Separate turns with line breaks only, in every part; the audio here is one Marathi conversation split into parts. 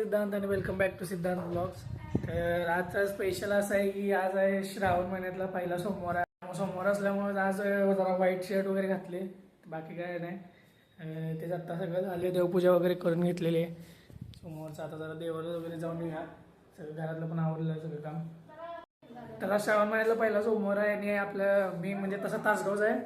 सिद्धांत आणि वेलकम बॅक टू सिद्धांत ब्लॉग्स. तर आजचा स्पेशल असा आहे की आज आहे श्रावण महिन्यातला पहिला सोमवार आहे. सोमवार असल्यामुळे आज जरा व्हाईट शर्ट वगैरे घातले, बाकी काय नाही. ते आत्ता सगळं झाले, देवपूजा वगैरे करून घेतलेली आहे सोमवारचं. आता जरा देवाला वगैरे जाऊन येऊया. सगळं घरातलं पण आवडलं आहे सगळं काम. तर आज श्रावण महिन्यातला पहिला सोमवार आहे आणि आपलं मी म्हणजे तसं तासगावचं आहे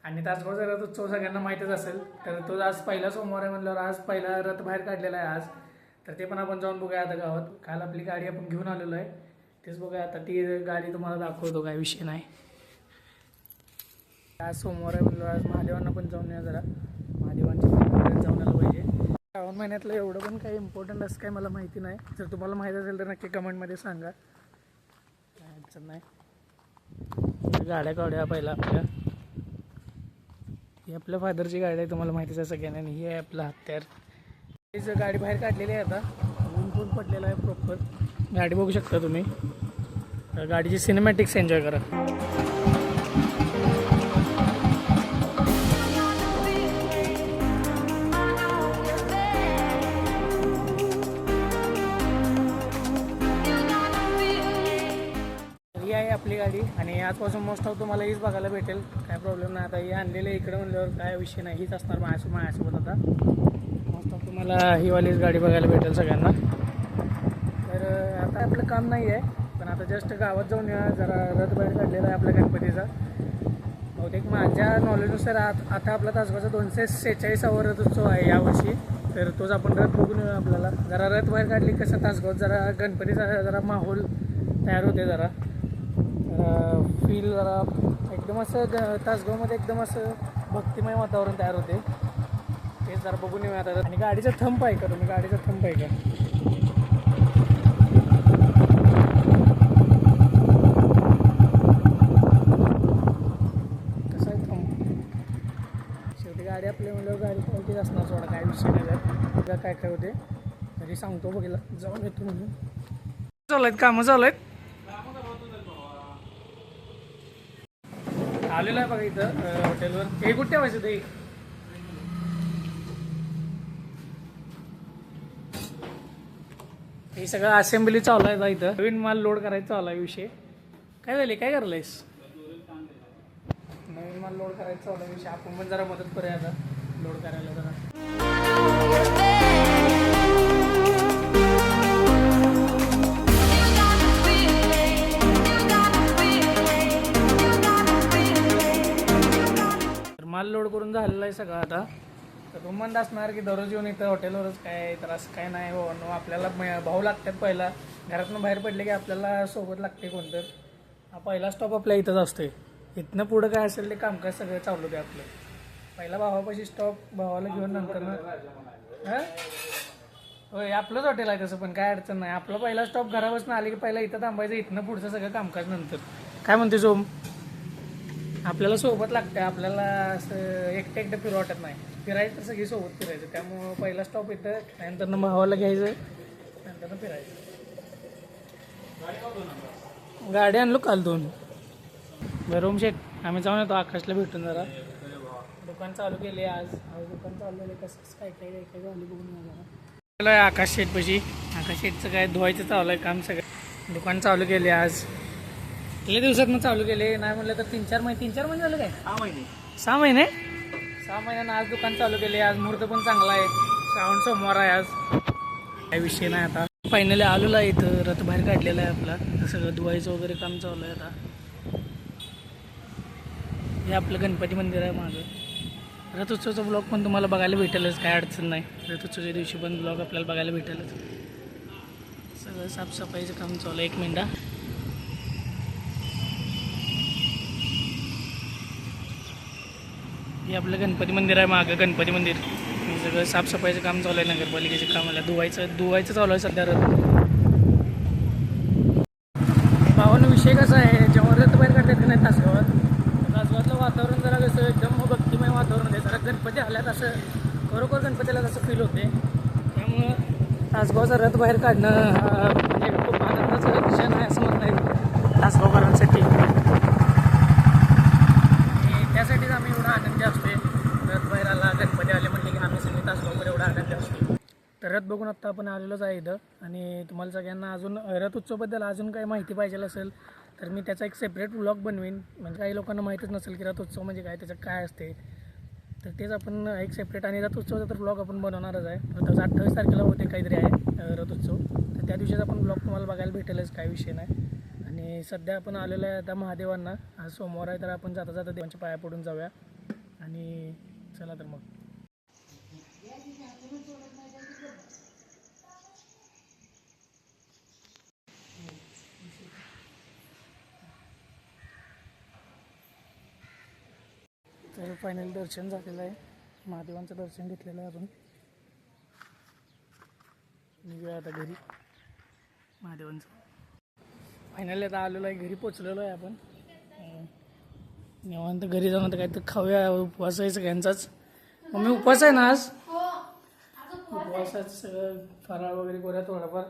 आणि तासगाव जरा उत्सव सगळ्यांना माहीतच असेल. तर तो आज पहिला सोमवार आहे म्हटल्यावर आज पहिला रथ बाहेर काढलेला आहे आज. तर ते पण आपण जाऊन बघूया आता गावात. काल आपली गाडी आपण घेऊन आलेलो आहे, तेच बघूया आता. ती गाडी तुम्हाला दाखवतो, काय विषय नाही. आज सोमवार आहे म्हटलं आज महादेवांना पण जाऊन या, जरा महादेवांच्या मंदिरात जाऊन आलं पाहिजे. श्रावण महिन्यातलं एवढं पण काही इम्पॉर्टंट असं काही मला माहिती नाही. जर तुम्हाला माहीत असेल तर नक्की कमेंटमध्ये सांगा, काय अडचण नाही. गाड्या काढूया पहिला आपल्या. ही आपल्या फादरची गाडी आहे, तुम्हाला माहितीच आहे सगळ्यांना. आणि ही आहे आपलं हत्यार. हीच गाडी बाहेर काढलेली आहे. आता ऊन पण पडलेलं आहे प्रॉपर. गाडी बघू शकता तुम्ही. गाडीची सिनेमॅटिक्स एन्जॉय करा. ही आहे आपली गाडी आणि आजपासून मोस्ट ऑफ तुम्हाला हीच बघायला भेटेल, काय प्रॉब्लेम नाही. आता ही आणलेली आहे इकडे म्हणल्यावर काय विषय नाही, हीच असणार माझ्यासोबत. आता मोस्ट ऑफ तुम्हाला हीवालीच गाडी बघायला भेटेल सगळ्यांना. तर आता आपलं काम नाही आहे, पण आता जस्ट गावात जाऊन जरा रथ बाहेर काढलेला आहे आपल्या गणपतीचा. बहुतेक माझ्या नॉलेजनुसार आता आपला तासगावचा 246वा रथोत्सव आहे यावर्षी. तर तोच आपण रथ बघून येऊ. आपल्याला जरा रथ बाहेर काढली कसं तासगावात जरा गणपतीचा जरा माहोल तयार होते, जरा फील जरा एकदम असं तासगावमध्ये एकदम असं भक्तिमय वातावरण तयार होते. ते जरा बघून येऊ आता. आणि गाडीचा थंब आहे का तुम्ही? गाडीचा थंब आहे का? कसा आहे थंब? शेवटी गाडी आपली म्हणल्यावर गाडी क्वालिटीच असणार, सोडा काय विषय नाही. काय काय होते तरी सांगतो बघितला, जाऊन येतो म्हणून. चालू आहेत कामं, चालू आहेत. आलेलं आहे बघा इथं हॉटेलवर. हे कुठे ठेवायचं ते? हे सगळं असेंब्ली चालू आहे इथं. नवीन माल लोड करायचा चालू आहे विषय. काय झाले, काय करलायस? नवीन माल लोड करायचा चालू आहे विषय. आपण पण जरा मदत करूया आता लोड करायला जरा. माल लोड करून झालेला आहे सगळं आता. तर तुम्ही म्हणत असणार की दररोज येऊन इथं हॉटेलवरच काय, तर असं काय नाही हो. आपल्याला भाऊ लागतात. पहिला घरातून बाहेर पडले की आपल्याला सोबत लागते कोणतं. हा पहिला स्टॉप आपल्या इथंच असतोय. इथनं पुढं काय असेल ते कामकाज सगळं चालू आहे आपलं. पहिला भावापाशी स्टॉप, भावाला घेऊन नंतर हां होय आपलंच हॉटेल आहे तसं, पण काय अडचण नाही. आपला पहिला स्टॉप घरापासून आले की पहिला इथं थांबायचं, इथनं पुढचं सगळं कामकाज नंतर. काय म्हणते सोम? आपल्याला सोबत लागतं. आपल्याला असं एकटं एकटं फिरू वाटत नाही. फिरायचं तर सगळी सोबत फिरायचं. त्यामुळं पहिला स्टॉप इथं, नंतर भावाला घ्यायचं, नंतर फिरायचं. गाडी आणलो काल 2. बरं शेट, आम्ही जाऊन येतो आकाशला भेटून जरा. दुकान चालू केले आज दुकान चालू केले. कसं काय काय काय झाली बघून जरा. आकाश शेटपाशी. आकाश शेटचं काय धुवायचं चालू आहे काम सगळं. दुकान चालू केले आज. किती दिवसात चालू केले? नाही म्हटलं तर 3-4 महिने झालं. काय 6 महिने? 6 महिन्यानं आज दुकान चालू केले. आज मुहूर्त पण चांगला आहे, श्रावण सोमवार आहे आज. काही विषय नाही. आता फायनली आलेला आहे इथं. रथ बाहेर काढलेला आहे आपला. सगळं धुवायचं वगैरे काम चालू आहे आता. हे आपलं गणपती मंदिर आहे मागं. रथोत्सवचा ब्लॉग पण तुम्हाला बघायला भेटेलच, काय अडचण नाही. रथोत्सवच्या दिवशी पण ब्लॉग आपल्याला बघायला भेटेलच. सगळं साफसफाईचं काम चालू आहे. 1 मिनिट. हे आपलं गणपती मंदिर आहे मागं. गणपती मंदिर सगळं साफसफाईचं काम चालू आहे. नगरपालिकेचे कामाला धुवायचं चालू आहे सध्या रथ. भावानं विषय कसा आहे, जेव्हा रथ बाहेर काढतात की नाही तासगावातलं वातावरण जरा कसं एकदम भक्तिमय वातावरण आहे. जरा गणपती आल्यात असं खरोखर गणपतीला तसं फील होते. त्यामुळं तासगावचा रथ बाहेर काढणं म्हणजे खूप आनंदाचा क्षण आहे असं म्हणता येईल तासगावकरांसाठी. त्यासाठीच आम्ही एवढा आनंदी असतो. रथ बाहेर आला, गणपती आले म्हटले की आम्ही सगळे तासगावकर एवढा आनंदी असतो. तर रथ बघून आत्ता आपण आलेलोच आहे इथं. आणि तुम्हाला सगळ्यांना अजून रथ उत्सवाबद्दल अजून काही माहिती पाहिजे असेल तर मी त्याचा एक सेपरेट व्लॉग बनवीन. म्हणजे काही लोकांना माहीतच नसेल की रथ उत्सव म्हणजे काय, त्याचं काय असते. तर तेच आपण एक सेपरेट, आणि रथ उत्सवाचा तर व्लॉग आपण बनवणारच आहे. रथाचं 28 तारखेला होते काहीतरी आहे रथ उत्सव. तर त्या दिवशीच आपण ब्लॉग तुम्हाला बघायला भेटेलच, काय विषय नाही. आणि सध्या आपण आलेलो आहे आता महादेवांना. आज सोमवार आहे तर आपण जाता जाता देवांच्या पाया पडून जाऊया. आणि चला तर मग. तर फायनल दर्शन झालेलं आहे, महादेवांचं दर्शन घेतलेलं आहे आपण. निघूया आता घरी. महादेवांचं फायनली आता आलेलो आहे, घरी पोचलेलो आहे आपण. निवांत घरी जाऊन तर काय तर खाऊया. उपवास आहे सगळ्यांचाच. मम्मी उपवास आहे ना आज? उपवासाचं सगळं फराळ वगैरे करूया थोडाफार.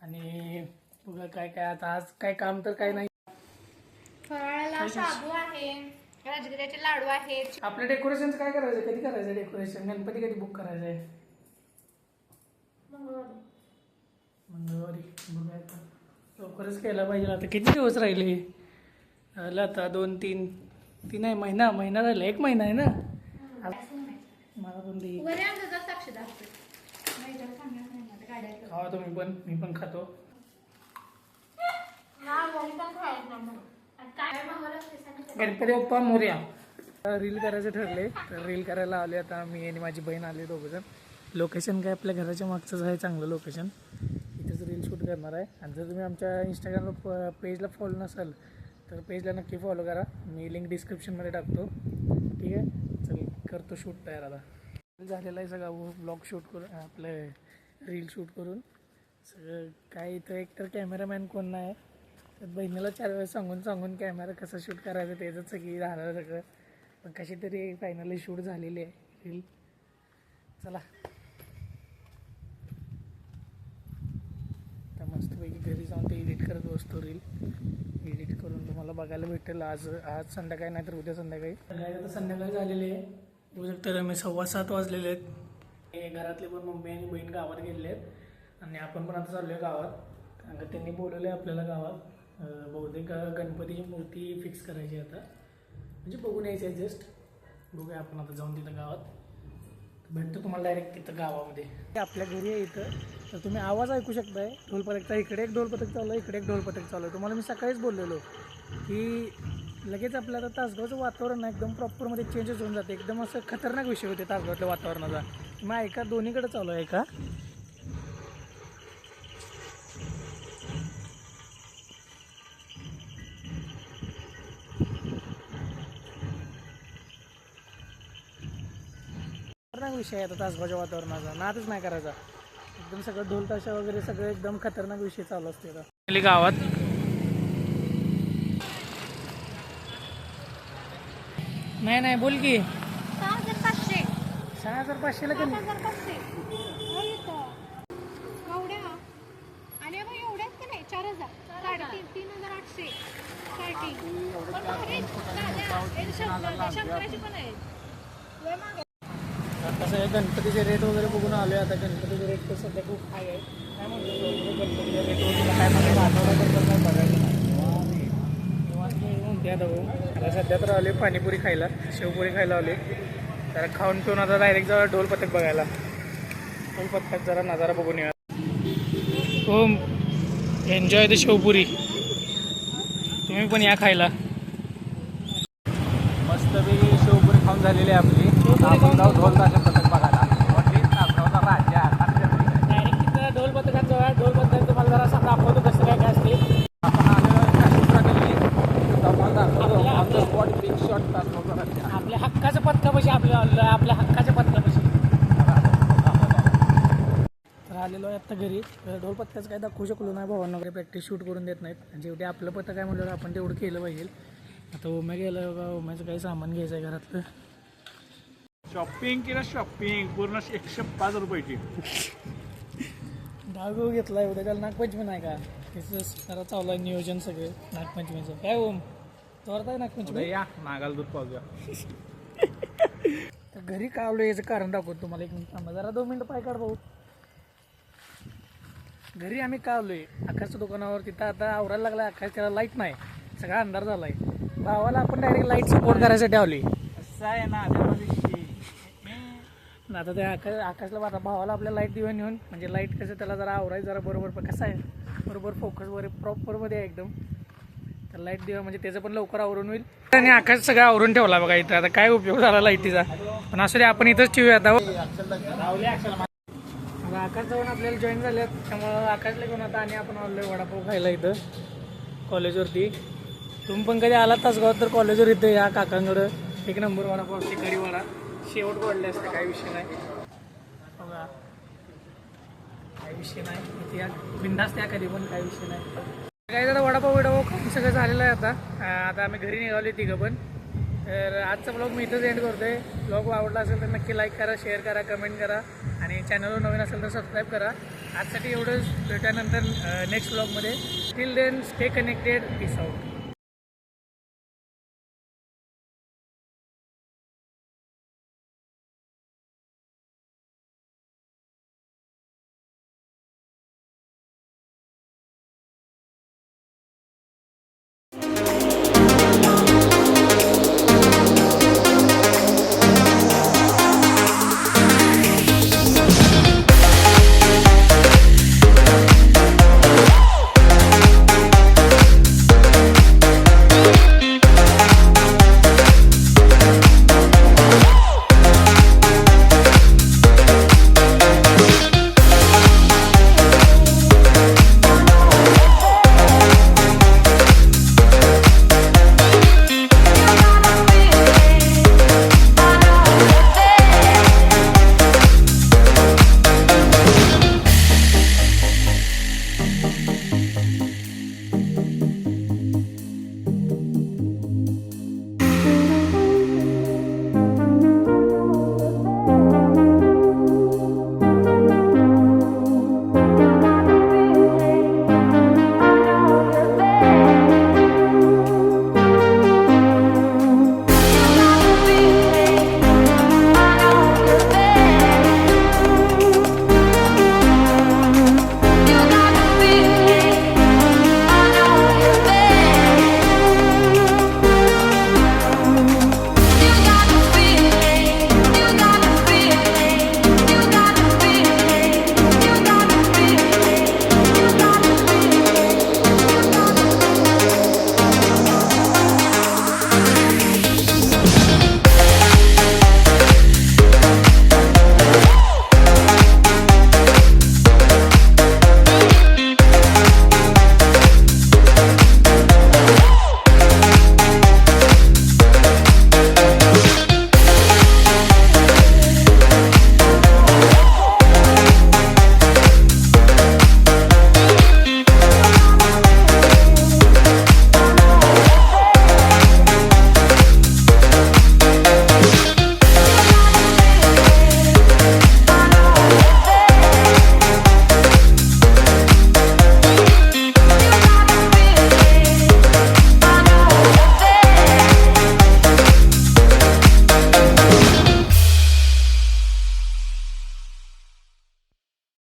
आणि बघा काय काय आता आज काय काम तर काय नाही.
फराळाला शाबू आहे, राजगिऱ्याचे लाडू आहेत.
आपल्या डेकोरेशनचं काय करायचं, कधी करायचं डेकोरेशन? गणपती कधी बुक करायचं आहे? मंगळवारी. बघा आता लवकरच केला पाहिजे. आता किती दिवस राहिले? राहिलं आता 2-3 आहे, महिना राहिला. 1 महिना आहे ना. मला पण दे. खावा तुम्ही पण, मी पण खातो. गणपती बाप्पा मोरया. रील करायचं ठरले तर रील करायला आले आता. मी आणि माझी बहीण आले दोघंजण. लोकेशन काय आपल्या घराच्या मागचंच आहे, चांगलं लोकेशन. इथेच रील शूट करणार आहे. आणि जर तुम्ही आमच्या इंस्टाग्रामला पेजला फॉलो नसाल तर पेजला नक्की फॉलो करा. मी लिंक डिस्क्रिप्शनमध्ये टाकतो. ठीक आहे, चल करतो शूट तयार. आता झालेला आहे सगळा ब्लॉग शूट करून, आपलं रील शूट करून सगळं. काय इथं एकतर कॅमेरामॅन कोण नाही. तर बहिणीला 4 वेळेस सांगून कॅमेरा कसं शूट करायचं त्याचं सगळी झालं सगळं. पण कशी तरी फायनली शूट झालेली आहे रील. चला तर मस्तपैकी घरी जाऊन ते एडिट करत बसतो. रील एडिट करून तुम्हाला बघायला भेटेल आज संध्याकाळी, नाही तर उद्या संध्याकाळी. आता संध्याकाळी झालेली आहे. बघू शकता मी 7:15 वाजलेले आहेत. घरातले पण मम्मी आणि बहीण गावात गेलेले आहेत. आणि आपण पण आता चाललो आहे गावात, कारण का त्यांनी बोलवलं आहे आपल्याला गावात. बहुतेक गणपतीची मूर्ती फिक्स करायची आता, म्हणजे बघून यायचं आहे जस्ट. बघूया आपण आता जाऊन तिथं गावात. भेटतो तुम्हाला डायरेक्ट तिथं गावामध्ये. आपल्या घरी आहे इथं. तर तुम्ही आवाज ऐकू शकताय ढोलपथकचा. इकडे एक ढोलपथक चालू आहे, इकडे एक ढोलपथक चालू आहे. तुम्हाला मी सकाळीच बोललेलो की लगेच आपल्या आता तासगावचं वातावरण ना एकदम प्रॉपरमध्ये चेंजेस होऊन जाते. एकदम असं खतरनाक विषय होते तासगावातल्या वातावरणाचा. मग ऐका, दोन्हीकडे चालू आहे का. खतरनाक विषय आहे आता तासगावच्या वातावरणाचा. नादच नाही करायचा. एकदम सगळं ढोल ताशा वगैरे सगळं एकदम खतरनाक विषय चालू असते आता गावात. नाही बोल की.
6,500.
6,500 ला कमी.
6,500 आणि मग एवढ्यात का नाही 4,000, 3,800 शंकराची पण आहे.
कसं आहे, गणपतीचे रेट वगैरे बघून आलो आहे. आता गणपतीचे रेट तर सध्या खूप हाय आहे. काय म्हणतो गणपतीचे रेट वगैरे काय म्हणजे आठवड्याबद्दल काय बघायचं नाही. म्हणते आता भाऊ. आता सध्या तर आले पाणीपुरी खायला, शेवपुरी खायला आले. जरा खाऊन पिऊन आता डायरेक्ट जरा ढोलपथक बघायला. ढोलपथक जरा नजारा बघून या. हो, एन्जॉय द शेवपुरी. तुम्ही पण या खायला. मस्तपैकी शेवपुरी खाऊन झालेली आहे आपली. आपण जाऊ ढोल ताशा पथक बघायला. डायरेक्ट तिथं ढोल पथकात जाऊया. ढोल पथक तुम्हाला जरा असं दाखवतो कसं काय काय असते. आपण आपल्या हक्काचं पथकापाशी आपल्या हक्काच्या पथकापाशी तर आलेलो आहे आत्ता घरी. ढोल पथकाचं काय दाखवू शकलो नाही, भावांना वगैरे प्रॅक्टिस शूट करून देत नाहीत. आणि जेवढे आपलं पथक आहे म्हटलं आपण तेवढं केलं पाहिजे. आता उम्या गेलं बघा, उम्याचं काही सामान घ्यायचं आहे घरातलं.
शॉपिंग केलं, शॉपिंग पूर्ण 105 रुपयाची.
डागो घेतला एवढं. त्याला नागपंचमी नाही का, त्याचं जरा चालू आहे नियोजन सगळे नागपंचमीचं. काय ओम तोरत आहे नागपंचमी?
या नागाला दूध पाहूया.
तर घरी का आलो याचं कारण दाखवतो तुम्हाला. 1 मिनिट थांबा, जरा 2 मिनिटं पाय काढ भाऊ. घरी आम्ही का आलोय आकाशच्या दुकानावर, तिथं आता आवरायला लागला आकाश, त्याला लाईट नाही, सगळा अंधार झालाय. भावाला आपण डायरेक्ट लाईट सपोर्ट करायसाठी आलोय.
असं आहे ना त्यामध्ये
आता त्या आकाशला आता भावाला आपल्या लाईट देऊन नेऊन, म्हणजे लाईट कसं त्याला जरा आवरायचं जरा बरोबर, पण कसं आहे बरोबर फोकस वगैरे प्रॉपरमध्ये आहे एकदम. तर लाईट देऊन म्हणजे त्याचं पण लवकर आवरून होईल. आणि आकाश सगळं आवरून ठेवला बघा इथं. आता काय उपयोग झाला लाईटीचा, पण असू दे आपण इथंच ठेवूया आता. आकाश जाऊन आपल्याला जॉईन झाल्यात, त्यामुळं आकाशला घेऊन आता आणि आपण आलोय वडापाव खायला इथं कॉलेजवरती. तुम्ही पण कधी आलात तासगावात तर कॉलेजवर इथं या काकांकडं. एक नंबर वडापाव असते, कढी वडा शेवट गोडले असते, काही विषय नाही बघा, काही विषय नाही. इथे या बिंदास त्या कधी पण काही विषय नाही. काय आता वडापाव खाऊन सगळं झालेलं आहे. आता आम्ही घरी निघालो तिघं पण. तर आजचा ब्लॉग मी इथंच एंड करतो आहे. ब्लॉग आवडला असेल तर नक्की लाईक करा, शेअर करा, कमेंट करा आणि चॅनलवर नवीन असेल तर सबस्क्राईब करा. आजसाठी एवढंच. भेटल्यानंतर नेक्स्ट ब्लॉगमध्ये. Till then stay connected. Peace out.